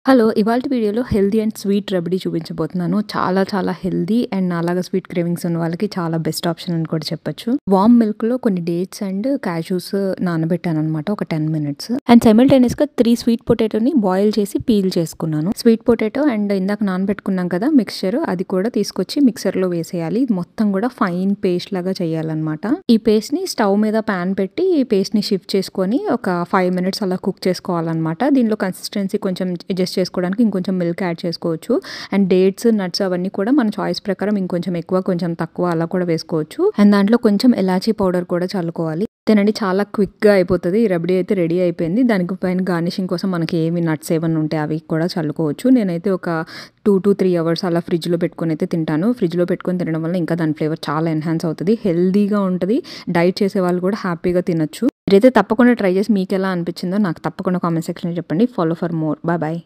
Hello! ఇవాల్టి వీడియోలో healthy and sweet rabdi చూపించబోతున్నాను. చాలా హెల్తీ అండ్ నాలాగా స్వీట్ క్రేవింగ్స్ ఉన్న వాళ్ళకి చాలా బెస్ట్ ఆప్షన్ అని కూడా చెప్పొచ్చు. వార్మ్ మిల్క్‌లో కొన్ని డేట్స్ అండ్ కాష్యూస్ నానబెట్టాననమాట ఒక 10 మినిట్స్. అండ్ సైమల్టేనియస్‌గా 3 స్వీట్ పొటాటోని బాయిల్ చేసి పీల్ చేసుకున్నాను. స్వీట్ పొటాటో అండ్ ఇందాక నానబెట్టుకున్నాం కదా మిక్స్చర్, అది కూడా తీసుకొచ్చి మిక్సర్‌లో వేసేయాలి. ఇది మొత్తం కూడా ఫైన్ పేస్ట్ లాగా చేయాలన్నమాట. ఈ పేస్ట్‌ని స్టవ్ మీద పాన్ పెట్టి ఈ పేస్ట్‌ని షిఫ్ట్ చేసుకొని ఒక 5 మినిట్స్ అలా కుక్ చేసుకోవాలన్నమాట. దీనిలో కన్సిస్టెన్సీ కొంచెం అడ్జస్ట్ చేసుకోవడానికి ఇంకొంచెం మిల్క్ యాడ్ చేసుకోవచ్చు. అండ్ డేట్స్, నట్స్ అవన్నీ కూడా మన చాయిస్ ప్రకారం ఇంకొంచెం ఎక్కువ, కొంచెం తక్కువ అలా కూడా వేసుకోవచ్చు. అండ్ దాంట్లో కొంచెం ఎలాచీ పౌడర్ కూడా చల్లుకోవాలి. తినండి, చాలా క్విక్‌గా అయిపోతది. ఈ రబడీ అయితే రెడీ అయిపోయింది. దానికి పైన గార్నిషింగ్ కోసం మనకి ఏమి నట్స్ ఏమన్నా ఉంటే అవి కూడా చల్లుకోవచ్చు. నేనైతే ఒక 2-3 అవర్స్ అలా ఫ్రిడ్జ్‌లో పెట్టుకొని అయితే తింటాను. ఫ్రిడ్జ్‌లో పెట్టుకొని తినడం వల్ల ఇంకా దాని ఫ్లేవర్ చాలా ఎన్హాన్స్ అవుతది. హెల్తీగా ఉంటది. డైట్ చేసే వాళ్ళు కూడా హ్యాపీగా తినొచ్చు. మీరైతే తప్పకుండా ట్రై చేసి మీకెలా అనిపించిందో నాకు తప్పకుండా కామెంట్ సెక్షన్‌లో చెప్పండి. Follow for more. బాయ్.